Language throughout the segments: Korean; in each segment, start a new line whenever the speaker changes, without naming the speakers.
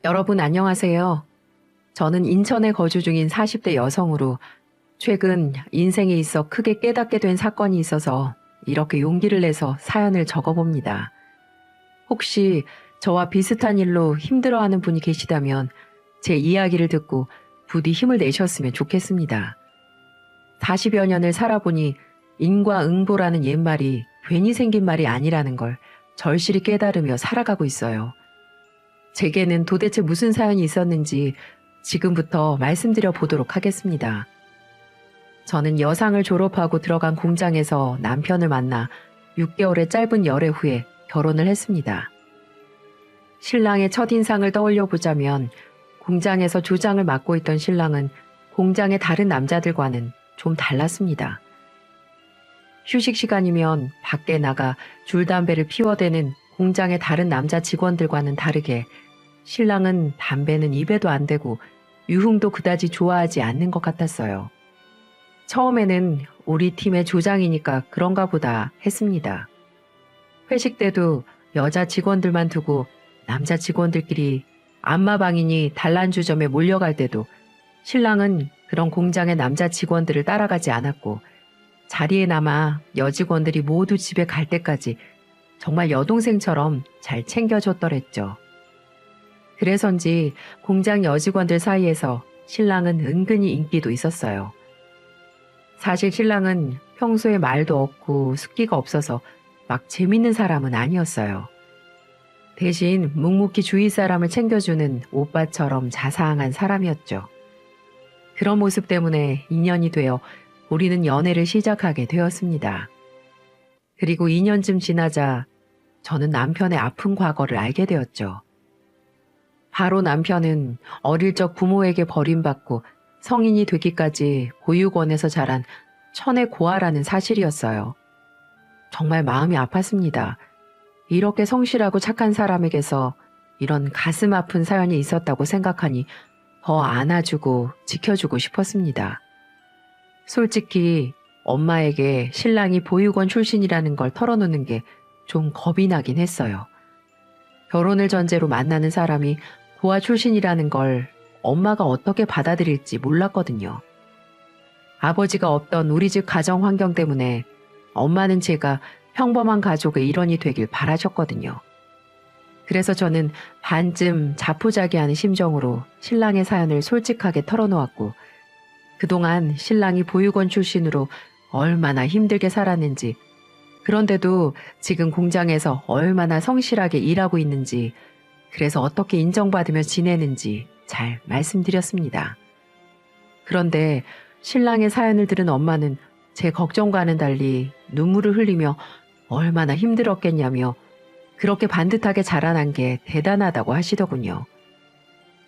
여러분 안녕하세요. 저는 인천에 거주 중인 40대 여성으로 최근 인생에 있어 크게 깨닫게 된 사건이 있어서 이렇게 용기를 내서 사연을 적어봅니다. 혹시 저와 비슷한 일로 힘들어하는 분이 계시다면 제 이야기를 듣고 부디 힘을 내셨으면 좋겠습니다. 40여 년을 살아보니 인과응보라는 옛말이 괜히 생긴 말이 아니라는 걸 절실히 깨달으며 살아가고 있어요. 제게는 도대체 무슨 사연이 있었는지 지금부터 말씀드려 보도록 하겠습니다. 저는 여상을 졸업하고 들어간 공장에서 남편을 만나 6개월의 짧은 열애 후에 결혼을 했습니다. 신랑의 첫인상을 떠올려 보자면 공장에서 조장을 맡고 있던 신랑은 공장의 다른 남자들과는 좀 달랐습니다. 휴식 시간이면 밖에 나가 줄담배를 피워대는 공장의 다른 남자 직원들과는 다르게 신랑은 담배는 입에도 안 대고 유흥도 그다지 좋아하지 않는 것 같았어요. 처음에는 우리 팀의 조장이니까 그런가 보다 했습니다. 회식 때도 여자 직원들만 두고 남자 직원들끼리 안마방이니 단란주점에 몰려갈 때도 신랑은 그런 공장의 남자 직원들을 따라가지 않았고 자리에 남아 여직원들이 모두 집에 갈 때까지 정말 여동생처럼 잘 챙겨줬더랬죠. 그래서인지 공장 여직원들 사이에서 신랑은 은근히 인기도 있었어요. 사실 신랑은 평소에 말도 없고 숫기가 없어서 막 재밌는 사람은 아니었어요. 대신 묵묵히 주위 사람을 챙겨주는 오빠처럼 자상한 사람이었죠. 그런 모습 때문에 인연이 되어 우리는 연애를 시작하게 되었습니다. 그리고 2년쯤 지나자 저는 남편의 아픈 과거를 알게 되었죠. 바로 남편은 어릴 적 부모에게 버림받고 성인이 되기까지 보육원에서 자란 천의 고아라는 사실이었어요. 정말 마음이 아팠습니다. 이렇게 성실하고 착한 사람에게서 이런 가슴 아픈 사연이 있었다고 생각하니 더 안아주고 지켜주고 싶었습니다. 솔직히 엄마에게 신랑이 보육원 출신이라는 걸 털어놓는 게 좀 겁이 나긴 했어요. 결혼을 전제로 만나는 사람이 고아 출신이라는 걸 엄마가 어떻게 받아들일지 몰랐거든요. 아버지가 없던 우리 집 가정 환경 때문에 엄마는 제가 평범한 가족의 일원이 되길 바라셨거든요. 그래서 저는 반쯤 자포자기하는 심정으로 신랑의 사연을 솔직하게 털어놓았고 그동안 신랑이 보육원 출신으로 얼마나 힘들게 살았는지 그런데도 지금 공장에서 얼마나 성실하게 일하고 있는지 그래서 어떻게 인정받으며 지내는지 잘 말씀드렸습니다. 그런데 신랑의 사연을 들은 엄마는 제 걱정과는 달리 눈물을 흘리며 얼마나 힘들었겠냐며 그렇게 반듯하게 자라난 게 대단하다고 하시더군요.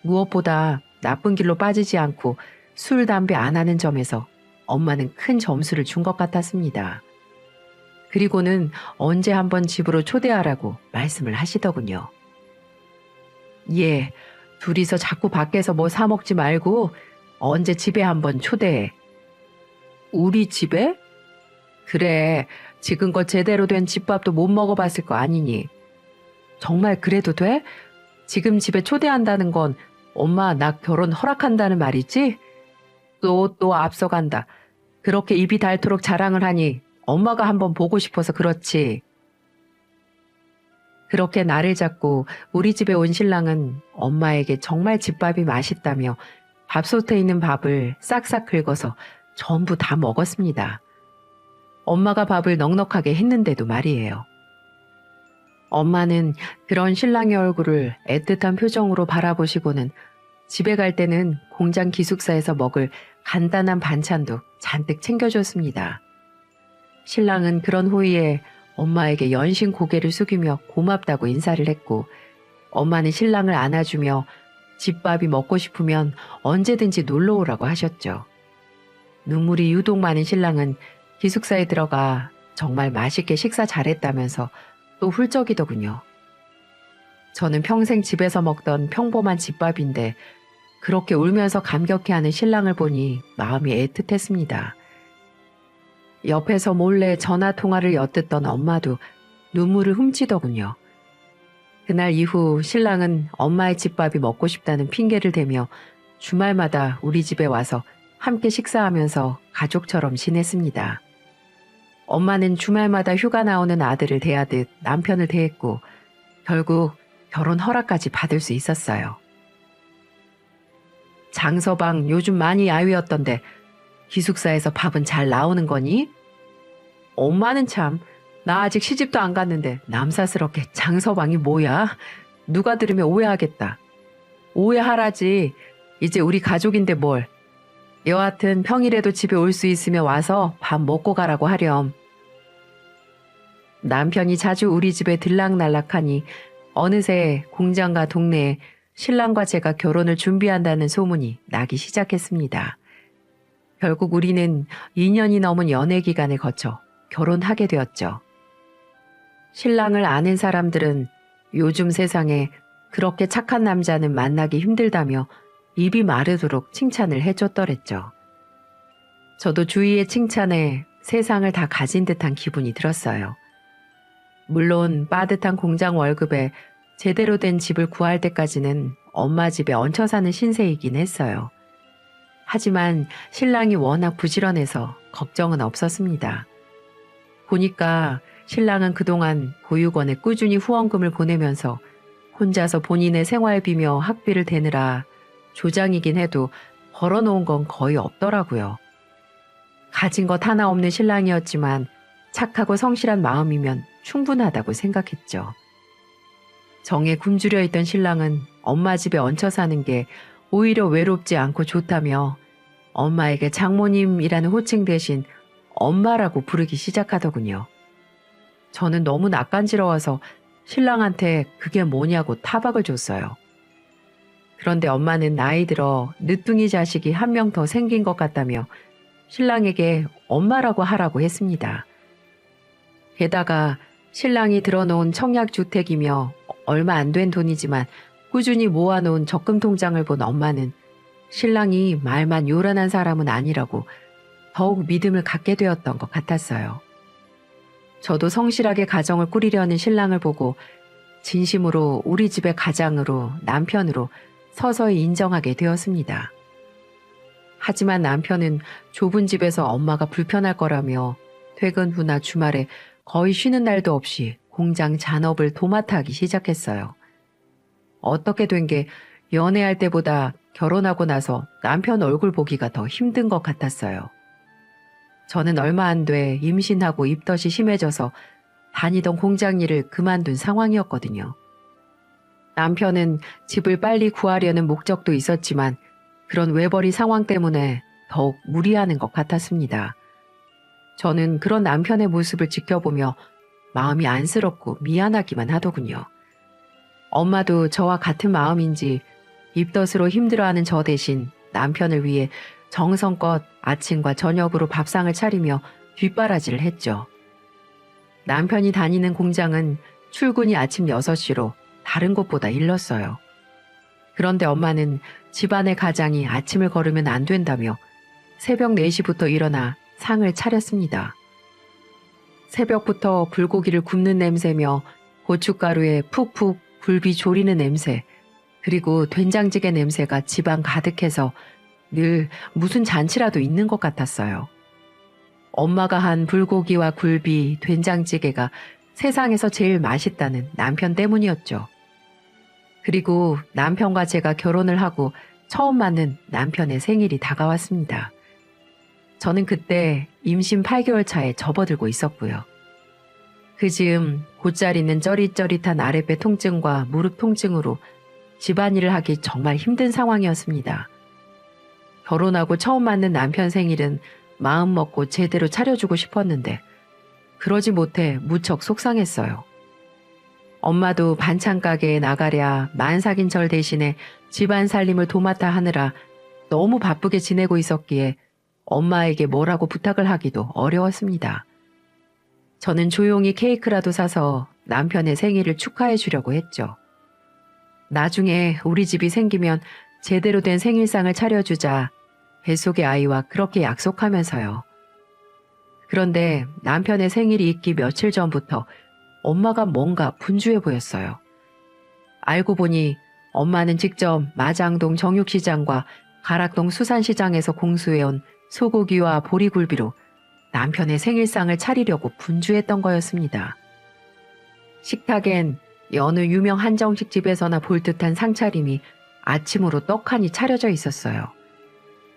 무엇보다 나쁜 길로 빠지지 않고 술, 담배 안 하는 점에서 엄마는 큰 점수를 준 것 같았습니다. 그리고는 언제 한번 집으로 초대하라고 말씀을 하시더군요. 예, 둘이서 자꾸 밖에서 뭐 사 먹지 말고 언제 집에 한번 초대해. 우리 집에? 그래, 지금껏 제대로 된 집밥도 못 먹어봤을 거 아니니. 정말 그래도 돼? 지금 집에 초대한다는 건 엄마 나 결혼 허락한다는 말이지? 또 앞서간다. 그렇게 입이 닳도록 자랑을 하니 엄마가 한번 보고 싶어서 그렇지. 그렇게 나를 잡고 우리 집에 온 신랑은 엄마에게 정말 집밥이 맛있다며 밥솥에 있는 밥을 싹싹 긁어서 전부 다 먹었습니다. 엄마가 밥을 넉넉하게 했는데도 말이에요. 엄마는 그런 신랑의 얼굴을 애틋한 표정으로 바라보시고는 집에 갈 때는 공장 기숙사에서 먹을 간단한 반찬도 잔뜩 챙겨줬습니다. 신랑은 그런 후에 엄마에게 연신 고개를 숙이며 고맙다고 인사를 했고 엄마는 신랑을 안아주며 집밥이 먹고 싶으면 언제든지 놀러 오라고 하셨죠. 눈물이 유독 많은 신랑은 기숙사에 들어가 정말 맛있게 식사 잘했다면서 또 훌쩍이더군요. 저는 평생 집에서 먹던 평범한 집밥인데 그렇게 울면서 감격해하는 신랑을 보니 마음이 애틋했습니다. 옆에서 몰래 전화 통화를 엿듣던 엄마도 눈물을 훔치더군요. 그날 이후 신랑은 엄마의 집밥이 먹고 싶다는 핑계를 대며 주말마다 우리 집에 와서 함께 식사하면서 가족처럼 지냈습니다. 엄마는 주말마다 휴가 나오는 아들을 대하듯 남편을 대했고 결국 결혼 허락까지 받을 수 있었어요. 장서방 요즘 많이 야위었던데 기숙사에서 밥은 잘 나오는 거니? 엄마는 참, 나 아직 시집도 안 갔는데 남사스럽게 장서방이 뭐야? 누가 들으면 오해하겠다. 오해하라지. 이제 우리 가족인데 뭘. 여하튼 평일에도 집에 올 수 있으면 와서 밥 먹고 가라고 하렴. 남편이 자주 우리 집에 들락날락하니 어느새 공장과 동네에 신랑과 제가 결혼을 준비한다는 소문이 나기 시작했습니다. 결국 우리는 2년이 넘은 연애 기간을 거쳐 결혼하게 되었죠. 신랑을 아는 사람들은 요즘 세상에 그렇게 착한 남자는 만나기 힘들다며 입이 마르도록 칭찬을 해줬더랬죠. 저도 주위의 칭찬에 세상을 다 가진 듯한 기분이 들었어요. 물론 빠듯한 공장 월급에 제대로 된 집을 구할 때까지는 엄마 집에 얹혀 사는 신세이긴 했어요. 하지만 신랑이 워낙 부지런해서 걱정은 없었습니다. 보니까 신랑은 그동안 보육원에 꾸준히 후원금을 보내면서 혼자서 본인의 생활비며 학비를 대느라 조장이긴 해도 벌어놓은 건 거의 없더라고요. 가진 것 하나 없는 신랑이었지만 착하고 성실한 마음이면 충분하다고 생각했죠. 정에 굶주려 있던 신랑은 엄마 집에 얹혀 사는 게 오히려 외롭지 않고 좋다며 엄마에게 장모님이라는 호칭 대신 엄마라고 부르기 시작하더군요. 저는 너무 낯간지러워서 신랑한테 그게 뭐냐고 타박을 줬어요. 그런데 엄마는 나이 들어 늦둥이 자식이 한 명 더 생긴 것 같다며 신랑에게 엄마라고 하라고 했습니다. 게다가 신랑이 들어놓은 청약주택이며 얼마 안 된 돈이지만 꾸준히 모아놓은 적금 통장을 본 엄마는 신랑이 말만 요란한 사람은 아니라고 더욱 믿음을 갖게 되었던 것 같았어요. 저도 성실하게 가정을 꾸리려는 신랑을 보고 진심으로 우리 집의 가장으로 남편으로 서서히 인정하게 되었습니다. 하지만 남편은 좁은 집에서 엄마가 불편할 거라며 퇴근 후나 주말에 거의 쉬는 날도 없이 공장 잔업을 도맡아 하기 시작했어요. 어떻게 된 게 연애할 때보다 결혼하고 나서 남편 얼굴 보기가 더 힘든 것 같았어요. 저는 얼마 안 돼 임신하고 입덧이 심해져서 다니던 공장 일을 그만둔 상황이었거든요. 남편은 집을 빨리 구하려는 목적도 있었지만 그런 외벌이 상황 때문에 더욱 무리하는 것 같았습니다. 저는 그런 남편의 모습을 지켜보며 마음이 안쓰럽고 미안하기만 하더군요. 엄마도 저와 같은 마음인지 입덧으로 힘들어하는 저 대신 남편을 위해 정성껏 아침과 저녁으로 밥상을 차리며 뒷바라지를 했죠. 남편이 다니는 공장은 출근이 아침 6시로 다른 곳보다 일렀어요. 그런데 엄마는 집안의 가장이 아침을 거르면 안 된다며 새벽 4시부터 일어나 상을 차렸습니다. 새벽부터 불고기를 굽는 냄새며 고춧가루에 푹푹 굴비 졸이는 냄새, 그리고 된장찌개 냄새가 집안 가득해서 늘 무슨 잔치라도 있는 것 같았어요. 엄마가 한 불고기와 굴비, 된장찌개가 세상에서 제일 맛있다는 남편 때문이었죠. 그리고 남편과 제가 결혼을 하고 처음 맞는 남편의 생일이 다가왔습니다. 저는 그때 임신 8개월 차에 접어들고 있었고요. 그 즈음 곧잘 있는 쩌릿쩌릿한 아랫배 통증과 무릎 통증으로 집안일을 하기 정말 힘든 상황이었습니다. 결혼하고 처음 맞는 남편 생일은 마음 먹고 제대로 차려주고 싶었는데 그러지 못해 무척 속상했어요. 엄마도 반찬 가게에 나가랴 만삭인 절 대신에 집안 살림을 도맡아 하느라 너무 바쁘게 지내고 있었기에 엄마에게 뭐라고 부탁을 하기도 어려웠습니다. 저는 조용히 케이크라도 사서 남편의 생일을 축하해 주려고 했죠. 나중에 우리 집이 생기면 제대로 된 생일상을 차려주자 뱃속의 아이와 그렇게 약속하면서요. 그런데 남편의 생일이 있기 며칠 전부터 엄마가 뭔가 분주해 보였어요. 알고 보니 엄마는 직접 마장동 정육시장과 가락동 수산시장에서 공수해온 소고기와 보리굴비로 남편의 생일상을 차리려고 분주했던 거였습니다. 식탁엔 여느 유명 한정식 집에서나 볼 듯한 상차림이 아침으로 떡하니 차려져 있었어요.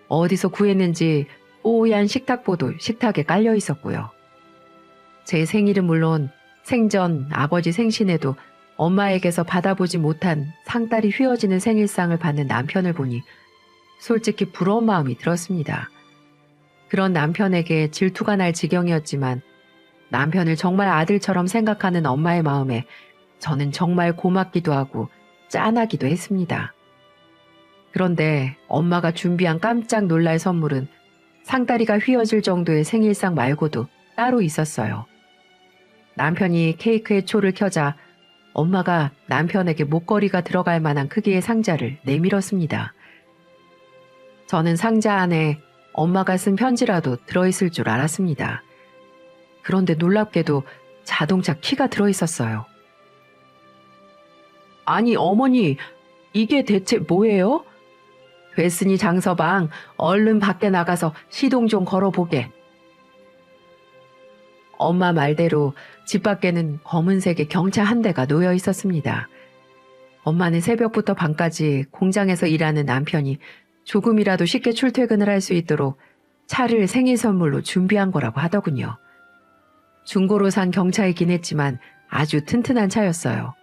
어디서 구했는지 뽀얀 식탁보도 식탁에 깔려 있었고요. 제 생일은 물론 생전 아버지 생신에도 엄마에게서 받아보지 못한 상다리 휘어지는 생일상을 받는 남편을 보니 솔직히 부러운 마음이 들었습니다. 그런 남편에게 질투가 날 지경이었지만 남편을 정말 아들처럼 생각하는 엄마의 마음에 저는 정말 고맙기도 하고 짠하기도 했습니다. 그런데 엄마가 준비한 깜짝 놀랄 선물은 상다리가 휘어질 정도의 생일상 말고도 따로 있었어요. 남편이 케이크에 초를 켜자 엄마가 남편에게 목걸이가 들어갈 만한 크기의 상자를 내밀었습니다. 저는 상자 안에 엄마가 쓴 편지라도 들어있을 줄 알았습니다. 그런데 놀랍게도 자동차 키가 들어있었어요. 아니 어머니, 이게 대체 뭐예요? 됐으니 장서방, 얼른 밖에 나가서 시동 좀 걸어보게. 엄마 말대로 집 밖에는 검은색의 경차 한 대가 놓여 있었습니다. 엄마는 새벽부터 밤까지 공장에서 일하는 남편이 조금이라도 쉽게 출퇴근을 할 수 있도록 차를 생일 선물로 준비한 거라고 하더군요. 중고로 산 경차이긴 했지만 아주 튼튼한 차였어요.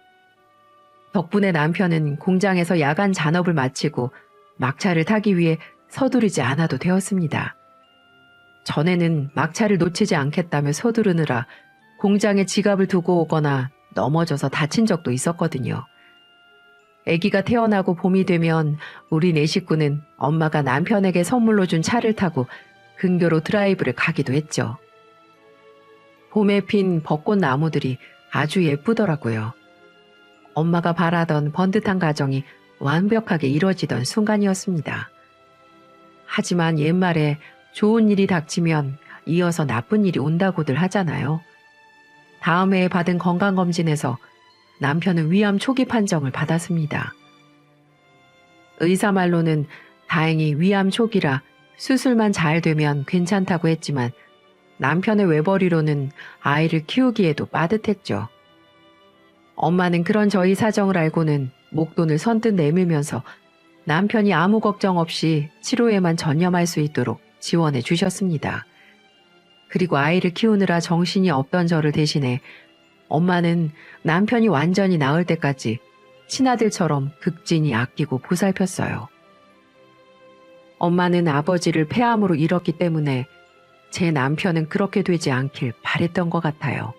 덕분에 남편은 공장에서 야간 잔업을 마치고 막차를 타기 위해 서두르지 않아도 되었습니다. 전에는 막차를 놓치지 않겠다며 서두르느라 공장에 지갑을 두고 오거나 넘어져서 다친 적도 있었거든요. 아기가 태어나고 봄이 되면 우리 네 식구는 엄마가 남편에게 선물로 준 차를 타고 근교로 드라이브를 가기도 했죠. 봄에 핀 벚꽃 나무들이 아주 예쁘더라고요. 엄마가 바라던 번듯한 가정이 완벽하게 이루어지던 순간이었습니다. 하지만 옛말에 좋은 일이 닥치면 이어서 나쁜 일이 온다고들 하잖아요. 다음 해에 받은 건강검진에서 남편은 위암 초기 판정을 받았습니다. 의사 말로는 다행히 위암 초기라 수술만 잘 되면 괜찮다고 했지만 남편의 외벌이로는 아이를 키우기에도 빠듯했죠. 엄마는 그런 저희 사정을 알고는 목돈을 선뜻 내밀면서 남편이 아무 걱정 없이 치료에만 전념할 수 있도록 지원해 주셨습니다. 그리고 아이를 키우느라 정신이 없던 저를 대신해 엄마는 남편이 완전히 나을 때까지 친아들처럼 극진히 아끼고 보살폈어요. 엄마는 아버지를 폐암으로 잃었기 때문에 제 남편은 그렇게 되지 않길 바랬던 것 같아요.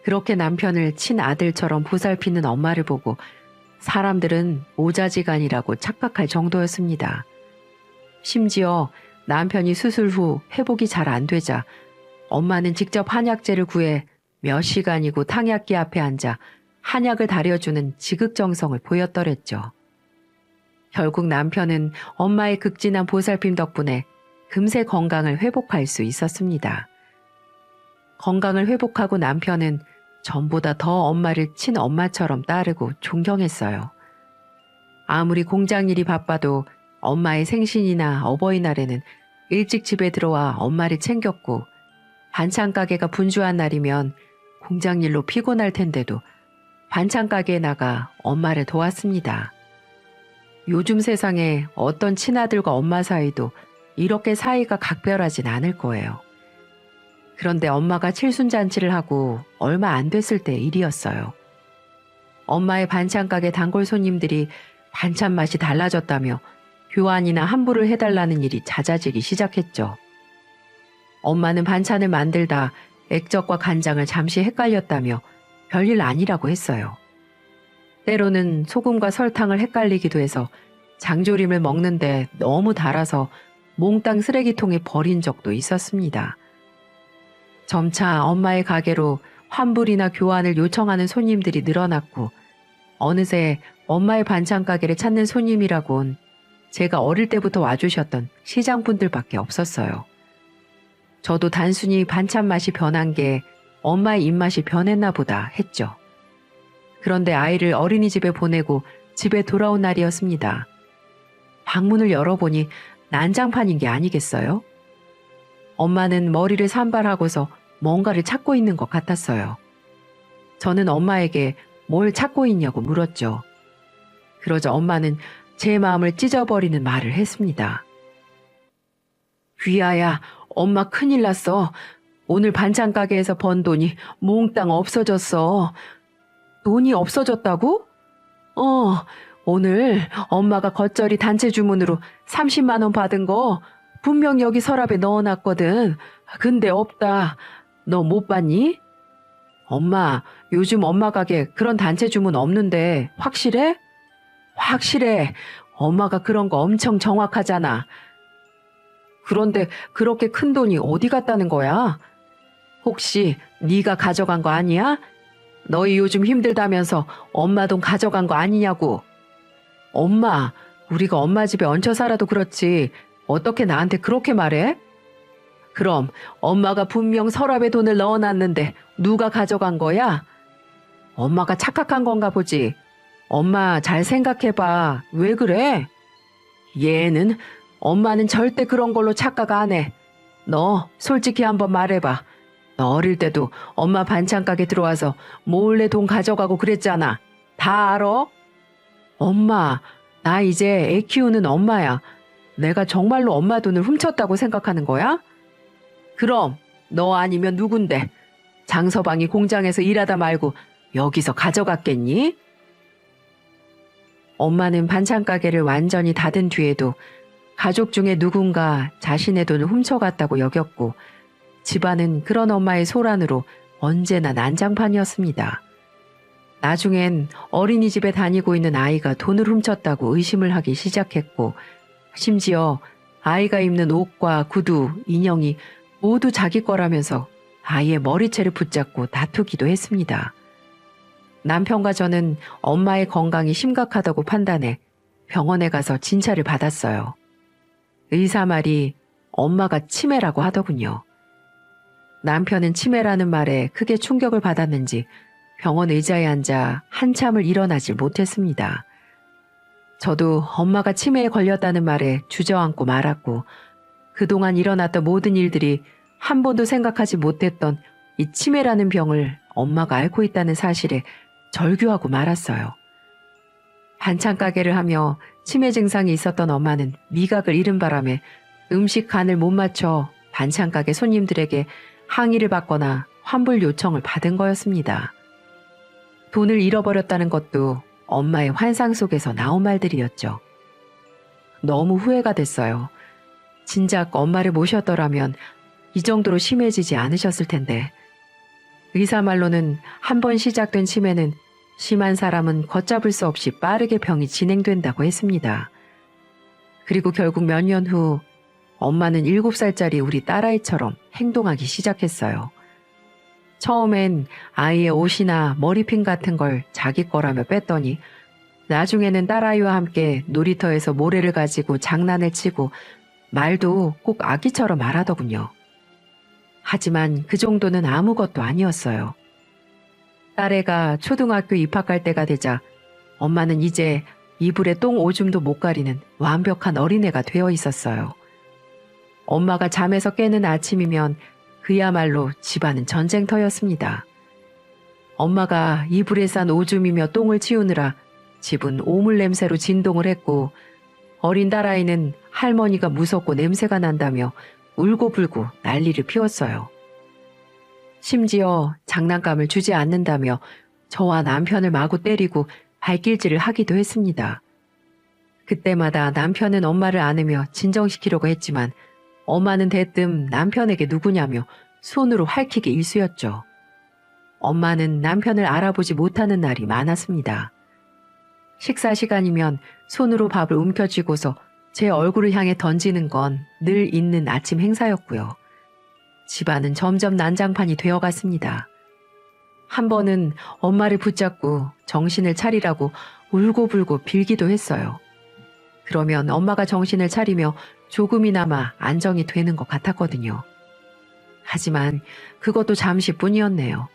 그렇게 남편을 친아들처럼 보살피는 엄마를 보고 사람들은 오자지간이라고 착각할 정도였습니다. 심지어 남편이 수술 후 회복이 잘 안 되자 엄마는 직접 한약재를 구해 몇 시간이고 탕약기 앞에 앉아 한약을 다려주는 지극정성을 보였더랬죠. 결국 남편은 엄마의 극진한 보살핌 덕분에 금세 건강을 회복할 수 있었습니다. 건강을 회복하고 남편은 전보다 더 엄마를 친엄마처럼 따르고 존경했어요. 아무리 공장 일이 바빠도 엄마의 생신이나 어버이날에는 일찍 집에 들어와 엄마를 챙겼고 반찬 가게가 분주한 날이면 공장 일로 피곤할 텐데도 반찬 가게에 나가 엄마를 도왔습니다. 요즘 세상에 어떤 친아들과 엄마 사이도 이렇게 사이가 각별하진 않을 거예요. 그런데 엄마가 칠순잔치를 하고 얼마 안 됐을 때 일이었어요. 엄마의 반찬 가게 단골 손님들이 반찬 맛이 달라졌다며 교환이나 환불을 해달라는 일이 잦아지기 시작했죠. 엄마는 반찬을 만들다 액젓과 간장을 잠시 헷갈렸다며 별일 아니라고 했어요. 때로는 소금과 설탕을 헷갈리기도 해서 장조림을 먹는데 너무 달아서 몽땅 쓰레기통에 버린 적도 있었습니다. 점차 엄마의 가게로 환불이나 교환을 요청하는 손님들이 늘어났고 어느새 엄마의 반찬 가게를 찾는 손님이라곤 제가 어릴 때부터 와주셨던 시장분들밖에 없었어요. 저도 단순히 반찬 맛이 변한 게 엄마의 입맛이 변했나 보다 했죠. 그런데 아이를 어린이집에 보내고 집에 돌아온 날이었습니다. 방문을 열어보니 난장판인 게 아니겠어요? 엄마는 머리를 산발하고서 뭔가를 찾고 있는 것 같았어요. 저는 엄마에게 뭘 찾고 있냐고 물었죠. 그러자 엄마는 제 마음을 찢어버리는 말을 했습니다. 귀아야, 엄마 큰일 났어. 오늘 반찬 가게에서 번 돈이 몽땅 없어졌어. 돈이 없어졌다고? 오늘 엄마가 겉절이 단체 주문으로 30만 원 받은 거 분명 여기 서랍에 넣어놨거든. 근데 없다. 너 못 봤니? 엄마, 요즘 엄마 가게 그런 단체 주문 없는데 확실해? 확실해. 엄마가 그런 거 엄청 정확하잖아. 그런데 그렇게 큰 돈이 어디 갔다는 거야? 혹시 네가 가져간 거 아니야? 너희 요즘 힘들다면서 엄마 돈 가져간 거 아니냐고. 엄마, 우리가 엄마 집에 얹혀 살아도 그렇지 어떻게 나한테 그렇게 말해? 그럼 엄마가 분명 서랍에 돈을 넣어놨는데 누가 가져간 거야? 엄마가 착각한 건가 보지. 엄마 잘 생각해봐. 왜 그래? 얘는 엄마는 절대 그런 걸로 착각 안 해. 너 솔직히 한번 말해봐. 너 어릴 때도 엄마 반찬 가게 들어와서 몰래 돈 가져가고 그랬잖아. 다 알아? 엄마, 나 이제 애 키우는 엄마야. 내가 정말로 엄마 돈을 훔쳤다고 생각하는 거야? 그럼 너 아니면 누군데? 장서방이 공장에서 일하다 말고 여기서 가져갔겠니? 엄마는 반찬 가게를 완전히 닫은 뒤에도 가족 중에 누군가 자신의 돈을 훔쳐갔다고 여겼고 집안은 그런 엄마의 소란으로 언제나 난장판이었습니다. 나중엔 어린이집에 다니고 있는 아이가 돈을 훔쳤다고 의심을 하기 시작했고 심지어 아이가 입는 옷과 구두, 인형이 모두 자기 거라면서 아이의 머리채를 붙잡고 다투기도 했습니다. 남편과 저는 엄마의 건강이 심각하다고 판단해 병원에 가서 진찰을 받았어요. 의사 말이 엄마가 치매라고 하더군요. 남편은 치매라는 말에 크게 충격을 받았는지 병원 의자에 앉아 한참을 일어나질 못했습니다. 저도 엄마가 치매에 걸렸다는 말에 주저앉고 말았고 그동안 일어났던 모든 일들이 한 번도 생각하지 못했던 이 치매라는 병을 엄마가 앓고 있다는 사실에 절규하고 말았어요. 반찬 가게를 하며 치매 증상이 있었던 엄마는 미각을 잃은 바람에 음식 간을 못 맞춰 반찬 가게 손님들에게 항의를 받거나 환불 요청을 받은 거였습니다. 돈을 잃어버렸다는 것도 엄마의 환상 속에서 나온 말들이었죠. 너무 후회가 됐어요. 진작 엄마를 모셨더라면 이 정도로 심해지지 않으셨을 텐데. 의사 말로는 한 번 시작된 치매는 심한 사람은 걷잡을 수 없이 빠르게 병이 진행된다고 했습니다. 그리고 결국 몇 년 후 엄마는 7살짜리 우리 딸아이처럼 행동하기 시작했어요. 처음엔 아이의 옷이나 머리핀 같은 걸 자기 거라며 뺐더니 나중에는 딸아이와 함께 놀이터에서 모래를 가지고 장난을 치고 말도 꼭 아기처럼 말하더군요. 하지만 그 정도는 아무것도 아니었어요. 딸애가 초등학교 입학할 때가 되자 엄마는 이제 이불에 똥 오줌도 못 가리는 완벽한 어린애가 되어 있었어요. 엄마가 잠에서 깨는 아침이면 그야말로 집안은 전쟁터였습니다. 엄마가 이불에 싼 오줌이며 똥을 치우느라 집은 오물 냄새로 진동을 했고 어린 딸아이는 할머니가 무섭고 냄새가 난다며 울고불고 난리를 피웠어요. 심지어 장난감을 주지 않는다며 저와 남편을 마구 때리고 발길질을 하기도 했습니다. 그때마다 남편은 엄마를 안으며 진정시키려고 했지만 엄마는 대뜸 남편에게 누구냐며 손으로 핥히기 일쑤였죠. 엄마는 남편을 알아보지 못하는 날이 많았습니다. 식사 시간이면 손으로 밥을 움켜쥐고서 제 얼굴을 향해 던지는 건 늘 있는 아침 행사였고요. 집안은 점점 난장판이 되어갔습니다. 한 번은 엄마를 붙잡고 정신을 차리라고 울고불고 빌기도 했어요. 그러면 엄마가 정신을 차리며 조금이나마 안정이 되는 것 같았거든요. 하지만 그것도 잠시뿐이었네요.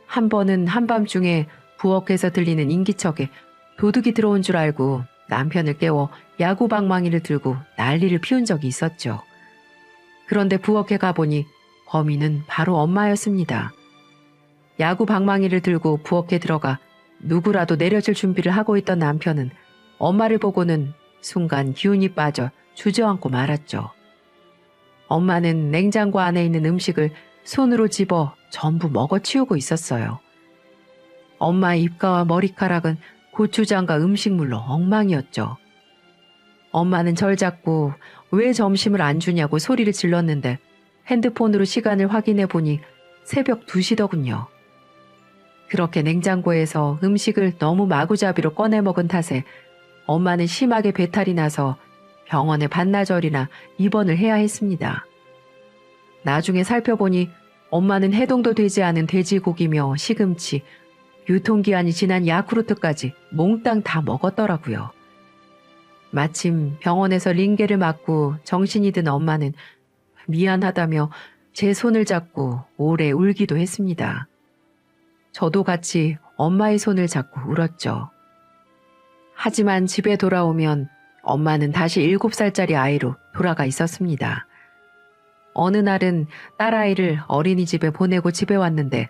한 번은 한밤중에 부엌에서 들리는 인기척에 도둑이 들어온 줄 알고 남편을 깨워 야구 방망이를 들고 난리를 피운 적이 있었죠. 그런데 부엌에 가보니 범인은 바로 엄마였습니다. 야구 방망이를 들고 부엌에 들어가 누구라도 내려줄 준비를 하고 있던 남편은 엄마를 보고는 순간 기운이 빠져 주저앉고 말았죠. 엄마는 냉장고 안에 있는 음식을 손으로 집어 전부 먹어치우고 있었어요. 엄마의 입가와 머리카락은 고추장과 음식물로 엉망이었죠. 엄마는 절 잡고 왜 점심을 안 주냐고 소리를 질렀는데 핸드폰으로 시간을 확인해 보니 새벽 2시더군요. 그렇게 냉장고에서 음식을 너무 마구잡이로 꺼내 먹은 탓에 엄마는 심하게 배탈이 나서 병원에 반나절이나 입원을 해야 했습니다. 나중에 살펴보니 엄마는 해동도 되지 않은 돼지고기며 시금치, 유통기한이 지난 야쿠르트까지 몽땅 다 먹었더라고요. 마침 병원에서 링게를 맞고 정신이 든 엄마는 미안하다며 제 손을 잡고 오래 울기도 했습니다. 저도 같이 엄마의 손을 잡고 울었죠. 하지만 집에 돌아오면 엄마는 다시 7살짜리 아이로 돌아가 있었습니다. 어느 날은 딸아이를 어린이집에 보내고 집에 왔는데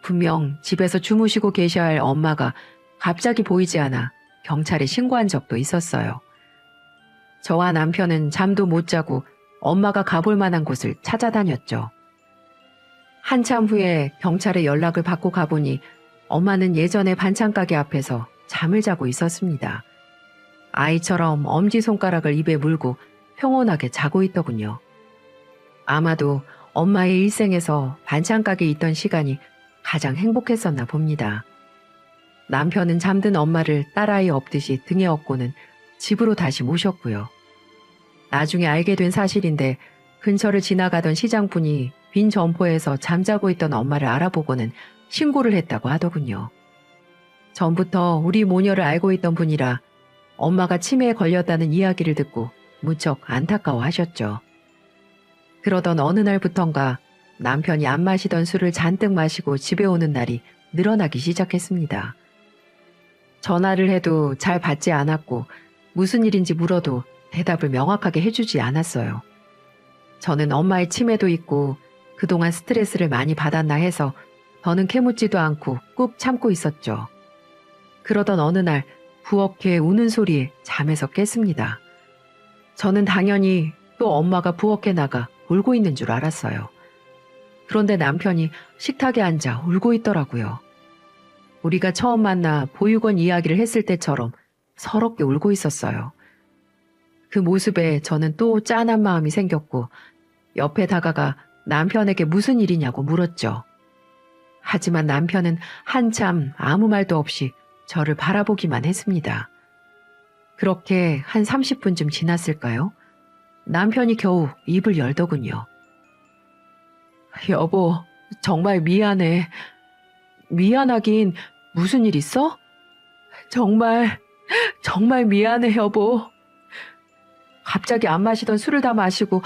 분명 집에서 주무시고 계셔야 할 엄마가 갑자기 보이지 않아 경찰에 신고한 적도 있었어요. 저와 남편은 잠도 못 자고 엄마가 가볼 만한 곳을 찾아다녔죠. 한참 후에 경찰에 연락을 받고 가보니 엄마는 예전에 반찬가게 앞에서 잠을 자고 있었습니다. 아이처럼 엄지손가락을 입에 물고 평온하게 자고 있더군요. 아마도 엄마의 일생에서 반찬가게에 있던 시간이 가장 행복했었나 봅니다. 남편은 잠든 엄마를 딸아이 업듯이 등에 업고는 집으로 다시 모셨고요. 나중에 알게 된 사실인데 근처를 지나가던 시장분이 빈 점포에서 잠자고 있던 엄마를 알아보고는 신고를 했다고 하더군요. 전부터 우리 모녀를 알고 있던 분이라 엄마가 치매에 걸렸다는 이야기를 듣고 무척 안타까워하셨죠. 그러던 어느 날부턴가 남편이 안 마시던 술을 잔뜩 마시고 집에 오는 날이 늘어나기 시작했습니다. 전화를 해도 잘 받지 않았고 무슨 일인지 물어도 대답을 명확하게 해주지 않았어요. 저는 엄마의 치매도 있고 그동안 스트레스를 많이 받았나 해서 더는 캐묻지도 않고 꾹 참고 있었죠. 그러던 어느 날 부엌에 우는 소리에 잠에서 깼습니다. 저는 당연히 또 엄마가 부엌에 나가 울고 있는 줄 알았어요. 그런데 남편이 식탁에 앉아 울고 있더라고요. 우리가 처음 만나 보육원 이야기를 했을 때처럼 서럽게 울고 있었어요. 그 모습에 저는 또 짠한 마음이 생겼고 옆에 다가가 남편에게 무슨 일이냐고 물었죠. 하지만 남편은 한참 아무 말도 없이 저를 바라보기만 했습니다. 그렇게 한 30분쯤 지났을까요? 남편이 겨우 입을 열더군요. 여보, 정말 미안해. 미안하긴 무슨 일 있어? 정말 미안해, 여보. 갑자기 안 마시던 술을 다 마시고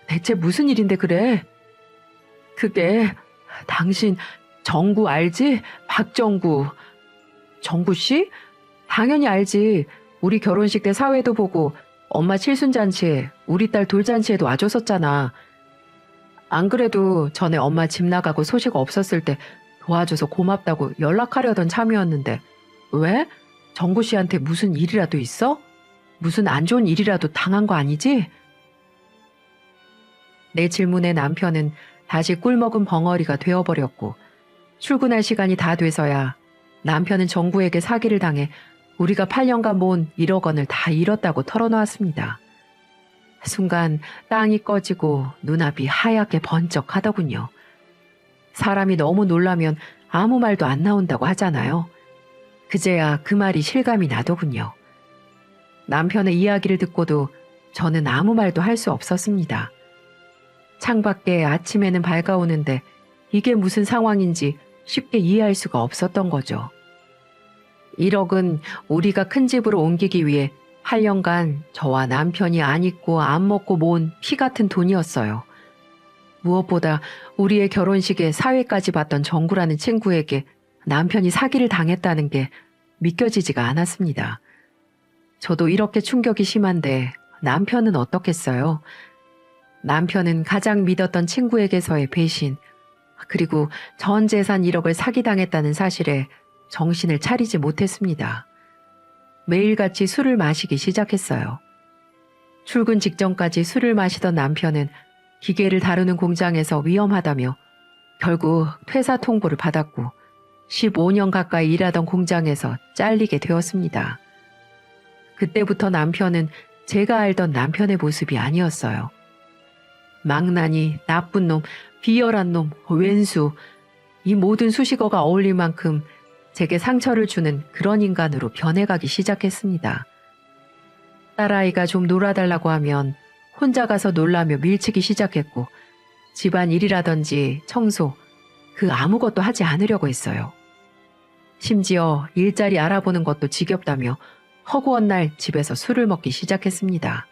대체 무슨 일인데 그래? 그게 당신 정구 알지? 박정구. 정구 씨? 당연히 알지. 우리 결혼식 때 사회도 보고 엄마 칠순잔치에 우리 딸 돌잔치에도 와줬었잖아. 안 그래도 전에 엄마 집 나가고 소식 없었을 때 도와줘서 고맙다고 연락하려던 참이었는데 왜? 정구 씨한테 무슨 일이라도 있어? 무슨 안 좋은 일이라도 당한 거 아니지? 내 질문에 남편은 다시 꿀먹은 벙어리가 되어버렸고 출근할 시간이 다 돼서야 남편은 정구에게 사기를 당해 우리가 8년간 모은 1억 원을 다 잃었다고 털어놓았습니다. 순간 땅이 꺼지고 눈앞이 하얗게 번쩍하더군요. 사람이 너무 놀라면 아무 말도 안 나온다고 하잖아요. 그제야 그 말이 실감이 나더군요. 남편의 이야기를 듣고도 저는 아무 말도 할 수 없었습니다. 창밖에 아침에는 밝아오는데 이게 무슨 상황인지 쉽게 이해할 수가 없었던 거죠. 1억은 우리가 큰 집으로 옮기기 위해 8년간 저와 남편이 안 입고 안 먹고 모은 피 같은 돈이었어요. 무엇보다 우리의 결혼식에 사회까지 봤던 정구라는 친구에게 남편이 사기를 당했다는 게 믿겨지지가 않았습니다. 저도 이렇게 충격이 심한데 남편은 어떻겠어요? 남편은 가장 믿었던 친구에게서의 배신, 그리고 전 재산 1억을 사기당했다는 사실에 정신을 차리지 못했습니다. 매일같이 술을 마시기 시작했어요. 출근 직전까지 술을 마시던 남편은 기계를 다루는 공장에서 위험하다며 결국 퇴사 통보를 받았고 15년 가까이 일하던 공장에서 잘리게 되었습니다. 그때부터 남편은 제가 알던 남편의 모습이 아니었어요. 망나니, 나쁜 놈, 비열한 놈, 왼수, 이 모든 수식어가 어울릴 만큼 제게 상처를 주는 그런 인간으로 변해가기 시작했습니다. 딸아이가 좀 놀아달라고 하면 혼자 가서 놀라며 밀치기 시작했고 집안 일이라든지 청소, 그 아무것도 하지 않으려고 했어요. 심지어 일자리 알아보는 것도 지겹다며 허구한 날 집에서 술을 먹기 시작했습니다.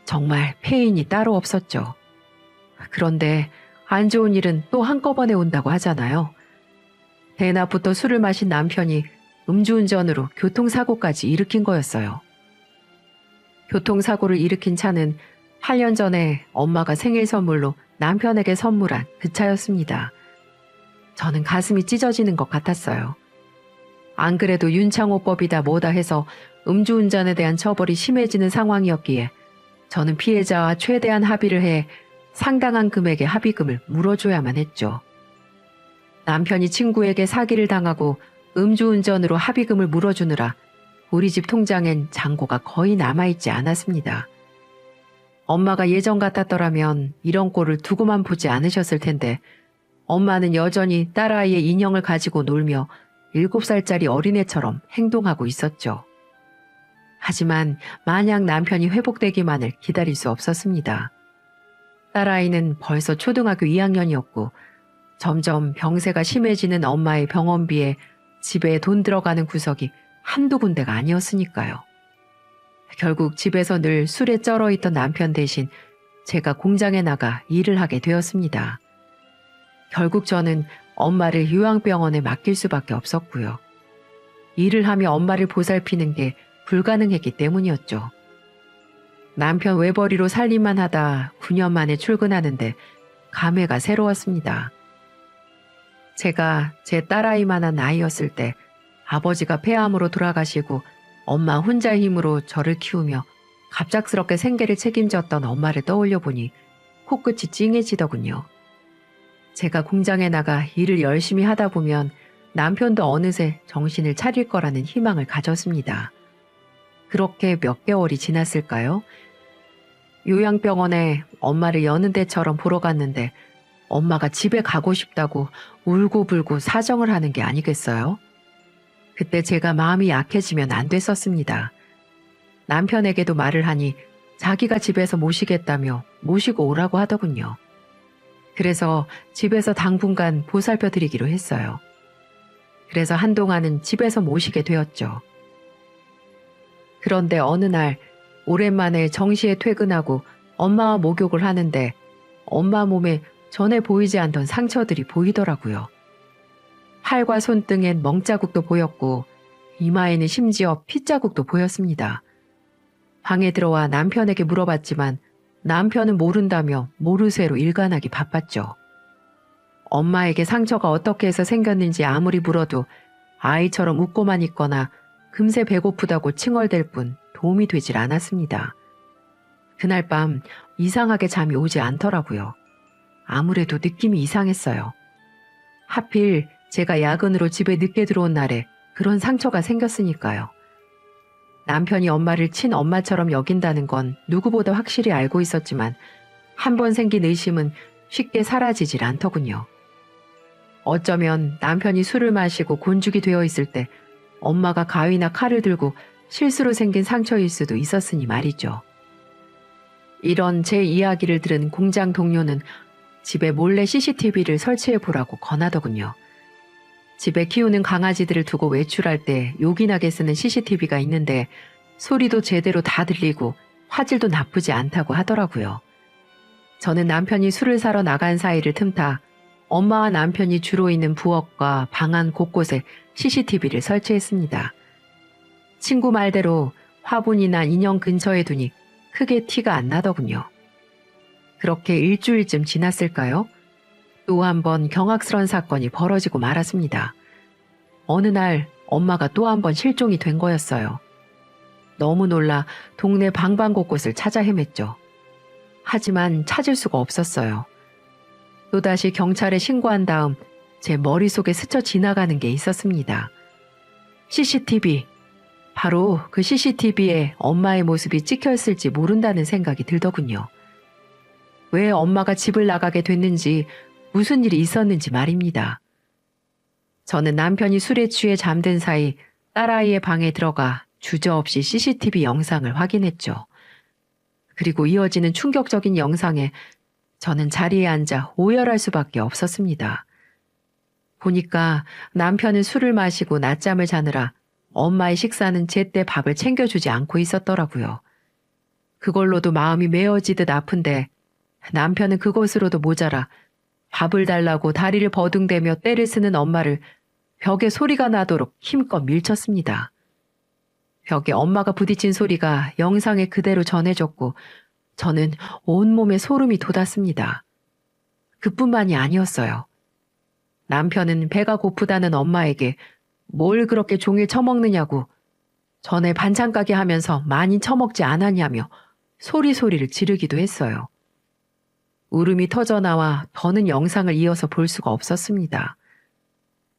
정말 폐인이 따로 없었죠. 그런데 안 좋은 일은 또 한꺼번에 온다고 하잖아요. 대낮부터 술을 마신 남편이 음주운전으로 교통사고까지 일으킨 거였어요. 교통사고를 일으킨 차는 8년 전에 엄마가 생일 선물로 남편에게 선물한 그 차였습니다. 저는 가슴이 찢어지는 것 같았어요. 안 그래도 윤창호법이다 뭐다 해서 음주운전에 대한 처벌이 심해지는 상황이었기에 저는 피해자와 최대한 합의를 해 상당한 금액의 합의금을 물어줘야만 했죠. 남편이 친구에게 사기를 당하고 음주운전으로 합의금을 물어주느라 우리 집 통장엔 잔고가 거의 남아있지 않았습니다. 엄마가 예전 같았더라면 이런 꼴을 두고만 보지 않으셨을 텐데 엄마는 여전히 딸아이의 인형을 가지고 놀며 7살짜리 어린애처럼 행동하고 있었죠. 하지만 마냥 남편이 회복되기만을 기다릴 수 없었습니다. 딸아이는 벌써 초등학교 2학년이었고 점점 병세가 심해지는 엄마의 병원비에 집에 돈 들어가는 구석이 한두 군데가 아니었으니까요. 결국 집에서 늘 술에 쩔어있던 남편 대신 제가 공장에 나가 일을 하게 되었습니다. 결국 저는 엄마를 요양병원에 맡길 수밖에 없었고요. 일을 하며 엄마를 보살피는 게 불가능했기 때문이었죠. 남편 외벌이로 살림만 하다 9년 만에 출근하는데 감회가 새로웠습니다. 제가 제 딸아이만한 나이였을 때 아버지가 폐암으로 돌아가시고 엄마 혼자의 힘으로 저를 키우며 갑작스럽게 생계를 책임졌던 엄마를 떠올려 보니 코끝이 찡해지더군요. 제가 공장에 나가 일을 열심히 하다 보면 남편도 어느새 정신을 차릴 거라는 희망을 가졌습니다. 그렇게 몇 개월이 지났을까요? 요양병원에 엄마를 여는 데처럼 보러 갔는데 엄마가 집에 가고 싶다고 울고불고 사정을 하는 게 아니겠어요? 그때 제가 마음이 약해지면 안 됐었습니다. 남편에게도 말을 하니 자기가 집에서 모시겠다며 모시고 오라고 하더군요. 그래서 집에서 당분간 보살펴 드리기로 했어요. 그래서 한동안은 집에서 모시게 되었죠. 그런데 어느 날 오랜만에 정시에 퇴근하고 엄마와 목욕을 하는데 엄마 몸에 전에 보이지 않던 상처들이 보이더라고요. 팔과 손등엔 멍자국도 보였고 이마에는 심지어 핏자국도 보였습니다. 방에 들어와 남편에게 물어봤지만 남편은 모른다며 모르쇠로 일관하기 바빴죠. 엄마에게 상처가 어떻게 해서 생겼는지 아무리 물어도 아이처럼 웃고만 있거나 금세 배고프다고 칭얼댈 뿐 도움이 되질 않았습니다. 그날 밤 이상하게 잠이 오지 않더라고요. 아무래도 느낌이 이상했어요. 하필 제가 야근으로 집에 늦게 들어온 날에 그런 상처가 생겼으니까요. 남편이 엄마를 친엄마처럼 여긴다는 건 누구보다 확실히 알고 있었지만 한 번 생긴 의심은 쉽게 사라지질 않더군요. 어쩌면 남편이 술을 마시고 곤죽이 되어 있을 때 엄마가 가위나 칼을 들고 실수로 생긴 상처일 수도 있었으니 말이죠. 이런 제 이야기를 들은 공장 동료는 집에 몰래 CCTV를 설치해 보라고 권하더군요. 집에 키우는 강아지들을 두고 외출할 때 요긴하게 쓰는 CCTV가 있는데 소리도 제대로 다 들리고 화질도 나쁘지 않다고 하더라고요. 저는 남편이 술을 사러 나간 사이를 틈타 엄마와 남편이 주로 있는 부엌과 방 안 곳곳에 CCTV를 설치했습니다. 친구 말대로 화분이나 인형 근처에 두니 크게 티가 안 나더군요. 그렇게 일주일쯤 지났을까요? 또 한 번 경악스런 사건이 벌어지고 말았습니다. 어느 날 엄마가 또 한 번 실종이 된 거였어요. 너무 놀라 동네 방방 곳곳을 찾아 헤맸죠. 하지만 찾을 수가 없었어요. 또다시 경찰에 신고한 다음 제 머릿속에 스쳐 지나가는 게 있었습니다. CCTV. 바로 그 CCTV에 엄마의 모습이 찍혀있을지 모른다는 생각이 들더군요. 왜 엄마가 집을 나가게 됐는지, 무슨 일이 있었는지 말입니다. 저는 남편이 술에 취해 잠든 사이 딸아이의 방에 들어가 주저없이 CCTV 영상을 확인했죠. 그리고 이어지는 충격적인 영상에 저는 자리에 앉아 오열할 수밖에 없었습니다. 보니까 남편은 술을 마시고 낮잠을 자느라 엄마의 식사는 제때 밥을 챙겨주지 않고 있었더라고요. 그걸로도 마음이 메어지듯 아픈데 남편은 그것으로도 모자라 밥을 달라고 다리를 버둥대며 떼를 쓰는 엄마를 벽에 소리가 나도록 힘껏 밀쳤습니다. 벽에 엄마가 부딪힌 소리가 영상에 그대로 전해졌고 저는 온몸에 소름이 돋았습니다. 그뿐만이 아니었어요. 남편은 배가 고프다는 엄마에게 뭘 그렇게 종일 처먹느냐고, 전에 반찬 가게 하면서 많이 처먹지 않았냐며 소리를 지르기도 했어요. 울음이 터져나와 더는 영상을 이어서 볼 수가 없었습니다.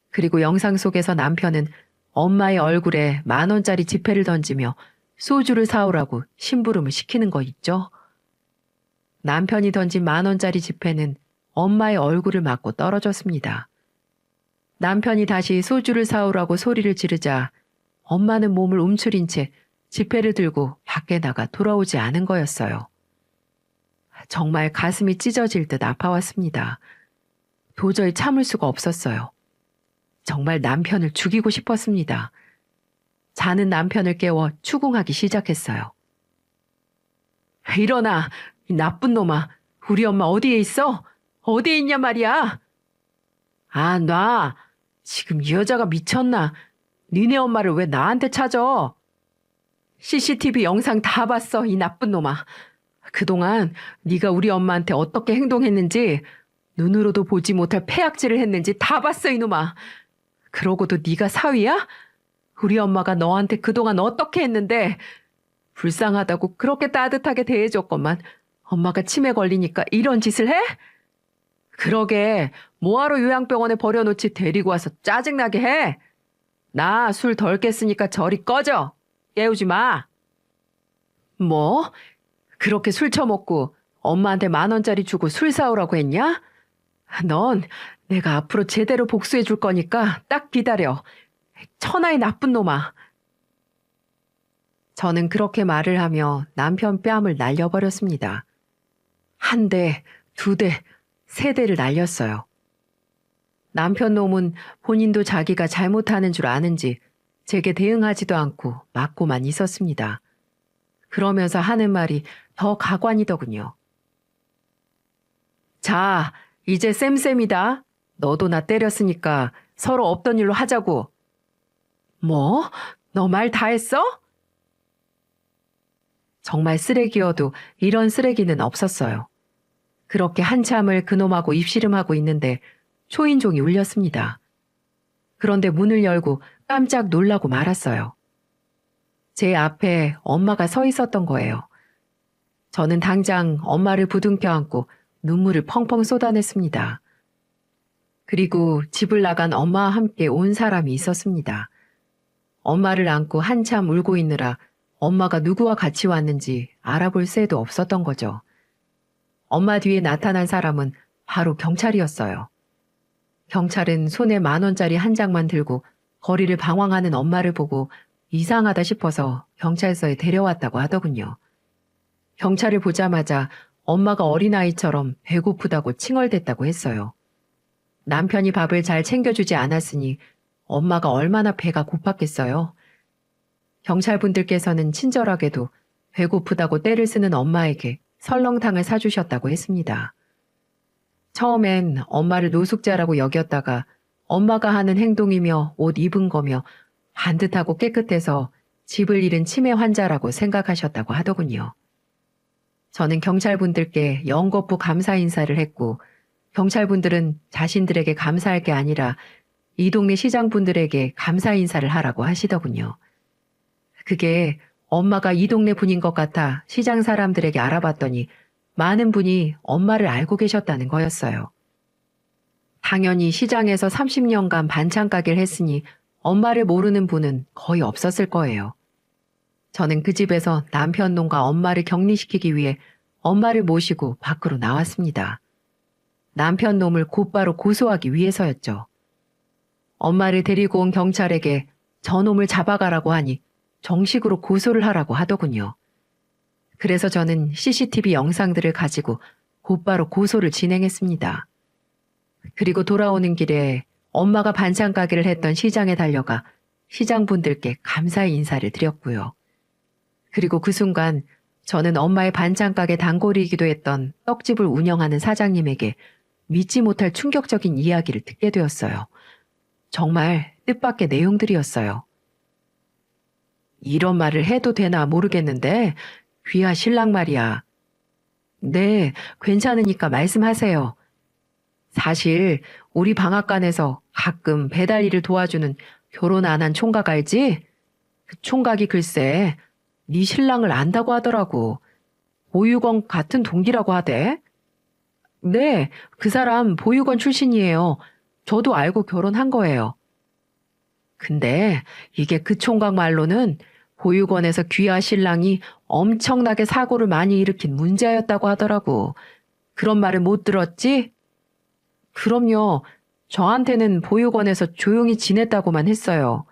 그리고 영상 속에서 남편은 엄마의 얼굴에 10,000원짜리 지폐를 던지며 소주를 사오라고 심부름을 시키는 거 있죠? 남편이 던진 10,000원짜리 지폐는 엄마의 얼굴을 맞고 떨어졌습니다. 남편이 다시 소주를 사오라고 소리를 지르자 엄마는 몸을 움츠린 채 지폐를 들고 밖에 나가 돌아오지 않은 거였어요. 정말 가슴이 찢어질 듯 아파왔습니다. 도저히 참을 수가 없었어요. 정말 남편을 죽이고 싶었습니다. 자는 남편을 깨워 추궁하기 시작했어요. 일어나, 이 나쁜 놈아. 우리 엄마 어디에 있어? 어디에 있냐 말이야. 아, 놔. 지금 이 여자가 미쳤나? 니네 엄마를 왜 나한테 찾아? CCTV 영상 다 봤어, 이 나쁜 놈아. 그동안 네가 우리 엄마한테 어떻게 행동했는지, 눈으로도 보지 못할 폐악질을 했는지 다 봤어, 이놈아. 그러고도 네가 사위야? 우리 엄마가 너한테 그동안 어떻게 했는데, 불쌍하다고 그렇게 따뜻하게 대해줬건만 엄마가 치매 걸리니까 이런 짓을 해? 그러게, 뭐하러 요양병원에 버려놓지 데리고 와서 짜증나게 해? 나 술 덜 깼으니까 저리 꺼져. 깨우지 마. 뭐? 그렇게 술 처먹고 엄마한테 10,000원짜리 주고 술 사오라고 했냐? 넌 내가 앞으로 제대로 복수해 줄 거니까 딱 기다려. 천하의 나쁜 놈아. 저는 그렇게 말을 하며 남편 뺨을 날려버렸습니다. 1대, 2대, 3대를 날렸어요. 남편 놈은 본인도 자기가 잘못하는 줄 아는지 제게 대응하지도 않고 맞고만 있었습니다. 그러면서 하는 말이 더 가관이더군요. 자, 이제 쌤쌤이다. 너도 나 때렸으니까 서로 없던 일로 하자고. 뭐? 너 말 다 했어? 정말 쓰레기여도 이런 쓰레기는 없었어요. 그렇게 한참을 그놈하고 입씨름하고 있는데 초인종이 울렸습니다. 그런데 문을 열고 깜짝 놀라고 말았어요. 제 앞에 엄마가 서 있었던 거예요. 저는 당장 엄마를 부둥켜 안고 눈물을 펑펑 쏟아냈습니다. 그리고 집을 나간 엄마와 함께 온 사람이 있었습니다. 엄마를 안고 한참 울고 있느라 엄마가 누구와 같이 왔는지 알아볼 새도 없었던 거죠. 엄마 뒤에 나타난 사람은 바로 경찰이었어요. 경찰은 손에 10,000원짜리 한 장만 들고 거리를 방황하는 엄마를 보고 이상하다 싶어서 경찰서에 데려왔다고 하더군요. 경찰을 보자마자 엄마가 어린아이처럼 배고프다고 칭얼댔다고 했어요. 남편이 밥을 잘 챙겨주지 않았으니 엄마가 얼마나 배가 고팠겠어요. 경찰분들께서는 친절하게도 배고프다고 떼를 쓰는 엄마에게 설렁탕을 사주셨다고 했습니다. 처음엔 엄마를 노숙자라고 여겼다가 엄마가 하는 행동이며 옷 입은 거며 반듯하고 깨끗해서 집을 잃은 치매 환자라고 생각하셨다고 하더군요. 저는 경찰분들께 연거푸 감사 인사를 했고 경찰분들은 자신들에게 감사할 게 아니라 이 동네 시장분들에게 감사 인사를 하라고 하시더군요. 그게 엄마가 이 동네 분인 것 같아 시장 사람들에게 알아봤더니 많은 분이 엄마를 알고 계셨다는 거였어요. 당연히 시장에서 30년간 반찬 가게를 했으니 엄마를 모르는 분은 거의 없었을 거예요. 저는 그 집에서 남편 놈과 엄마를 격리시키기 위해 엄마를 모시고 밖으로 나왔습니다. 남편 놈을 곧바로 고소하기 위해서였죠. 엄마를 데리고 온 경찰에게 저놈을 잡아가라고 하니 정식으로 고소를 하라고 하더군요. 그래서 저는 CCTV 영상들을 가지고 곧바로 고소를 진행했습니다. 그리고 돌아오는 길에 엄마가 반찬 가게를 했던 시장에 달려가 시장분들께 감사의 인사를 드렸고요. 그리고 그 순간 저는 엄마의 반찬 가게 단골이기도 했던 떡집을 운영하는 사장님에게 믿지 못할 충격적인 이야기를 듣게 되었어요. 정말 뜻밖의 내용들이었어요. 이런 말을 해도 되나 모르겠는데 귀하 신랑 말이야. 네, 괜찮으니까 말씀하세요. 사실 우리 방앗간에서 가끔 배달 일을 도와주는 결혼 안 한 총각 알지? 그 총각이 글쎄 네 신랑을 안다고 하더라고. 보육원 같은 동기라고 하대. 네, 그 사람 보육원 출신이에요. 저도 알고 결혼한 거예요. 근데 이게 그 총각 말로는 보육원에서 귀하 신랑이 엄청나게 사고를 많이 일으킨 문제였다고 하더라고. 그런 말을 못 들었지? 그럼요. 저한테는 보육원에서 조용히 지냈다고만 했어요.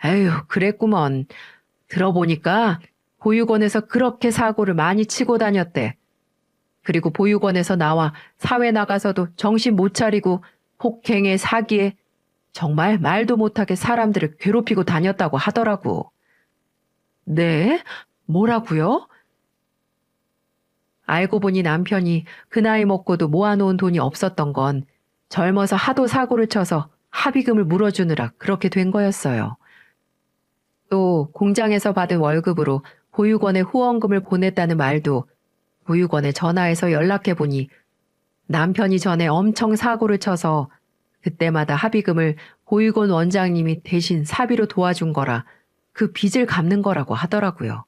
에휴, 그랬구먼. 들어보니까 보육원에서 그렇게 사고를 많이 치고 다녔대. 그리고 보육원에서 나와 사회 나가서도 정신 못 차리고 폭행에 사기에 정말 말도 못하게 사람들을 괴롭히고 다녔다고 하더라고. 네? 뭐라고요? 알고 보니 남편이 그 나이 먹고도 모아놓은 돈이 없었던 건 젊어서 하도 사고를 쳐서 합의금을 물어주느라 그렇게 된 거였어요. 또 공장에서 받은 월급으로 보육원에 후원금을 보냈다는 말도 보육원에 전화해서 연락해보니 남편이 전에 엄청 사고를 쳐서 그때마다 합의금을 보육원 원장님이 대신 사비로 도와준 거라 그 빚을 갚는 거라고 하더라고요.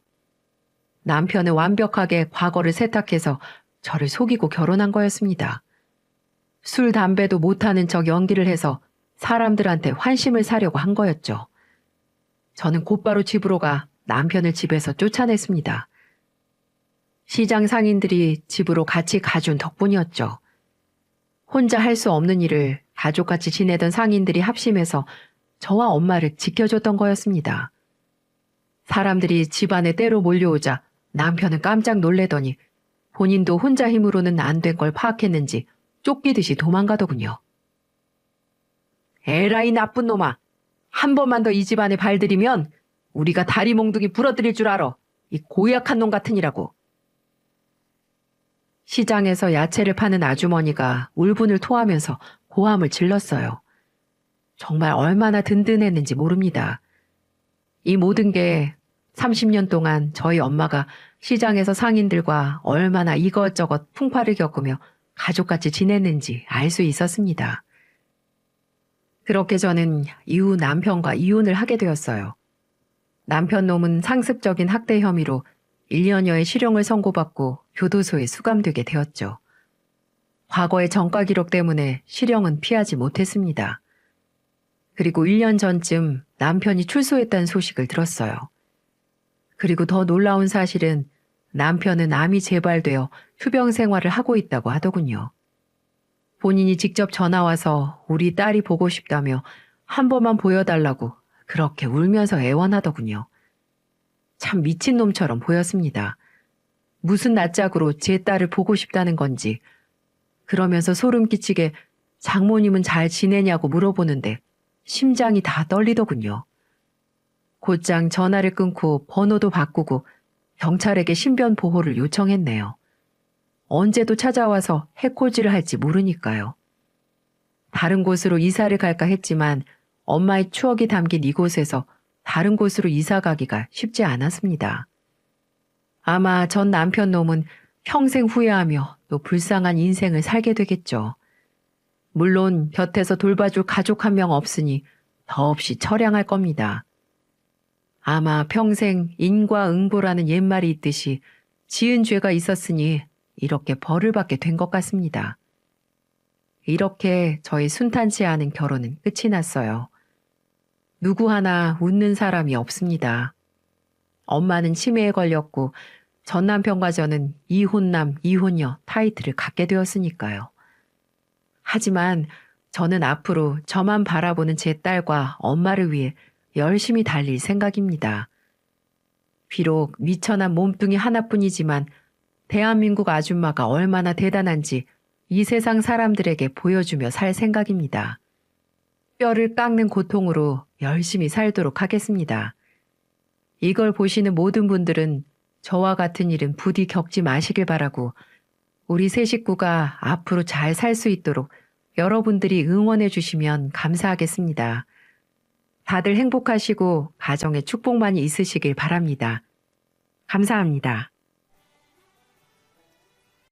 남편은 완벽하게 과거를 세탁해서 저를 속이고 결혼한 거였습니다. 술, 담배도 못하는 척 연기를 해서 사람들한테 환심을 사려고 한 거였죠. 저는 곧바로 집으로 가 남편을 집에서 쫓아냈습니다. 시장 상인들이 집으로 같이 가준 덕분이었죠. 혼자 할 수 없는 일을 가족같이 지내던 상인들이 합심해서 저와 엄마를 지켜줬던 거였습니다. 사람들이 집안에 때로 몰려오자 남편은 깜짝 놀래더니 본인도 혼자 힘으로는 안 된 걸 파악했는지 쫓기듯이 도망가더군요. 에라이 나쁜 놈아. 한 번만 더 이 집안에 발들이면 우리가 다리 몽둥이 부러뜨릴 줄 알아. 이 고약한 놈 같으니라고. 시장에서 야채를 파는 아주머니가 울분을 토하면서 고함을 질렀어요. 정말 얼마나 든든했는지 모릅니다. 이 모든 게 30년 동안 저희 엄마가 시장에서 상인들과 얼마나 이것저것 풍파를 겪으며 가족같이 지냈는지 알 수 있었습니다. 그렇게 저는 이후 남편과 이혼을 하게 되었어요. 남편 놈은 상습적인 학대 혐의로 1년여의 실형을 선고받고 교도소에 수감되게 되었죠. 과거의 전과 기록 때문에 실형은 피하지 못했습니다. 그리고 1년 전쯤 남편이 출소했다는 소식을 들었어요. 그리고 더 놀라운 사실은 남편은 암이 재발되어 투병 생활을 하고 있다고 하더군요. 본인이 직접 전화와서 우리 딸이 보고 싶다며 한 번만 보여달라고 그렇게 울면서 애원하더군요. 참 미친놈처럼 보였습니다. 무슨 낯짝으로 제 딸을 보고 싶다는 건지 그러면서 소름 끼치게 장모님은 잘 지내냐고 물어보는데 심장이 다 떨리더군요. 곧장 전화를 끊고 번호도 바꾸고 경찰에게 신변 보호를 요청했네요. 언제도 찾아와서 해코지를 할지 모르니까요. 다른 곳으로 이사를 갈까 했지만 엄마의 추억이 담긴 이곳에서 다른 곳으로 이사 가기가 쉽지 않았습니다. 아마 전 남편 놈은 평생 후회하며 또 불쌍한 인생을 살게 되겠죠. 물론 곁에서 돌봐줄 가족 한 명 없으니 더없이 처량할 겁니다. 아마 평생 인과응보라는 옛말이 있듯이 지은 죄가 있었으니 이렇게 벌을 받게 된 것 같습니다. 이렇게 저희 순탄치 않은 결혼은 끝이 났어요. 누구 하나 웃는 사람이 없습니다. 엄마는 치매에 걸렸고 전 남편과 저는 이혼남, 이혼녀 타이틀을 갖게 되었으니까요. 하지만 저는 앞으로 저만 바라보는 제 딸과 엄마를 위해 열심히 달릴 생각입니다. 비록 미천한 몸뚱이 하나뿐이지만 대한민국 아줌마가 얼마나 대단한지 이 세상 사람들에게 보여주며 살 생각입니다. 뼈를 깎는 고통으로 열심히 살도록 하겠습니다. 이걸 보시는 모든 분들은 저와 같은 일은 부디 겪지 마시길 바라고 우리 세 식구가 앞으로 잘 살 수 있도록 여러분들이 응원해 주시면 감사하겠습니다. 다들 행복하시고 가정에 축복 많이 있으시길 바랍니다. 감사합니다.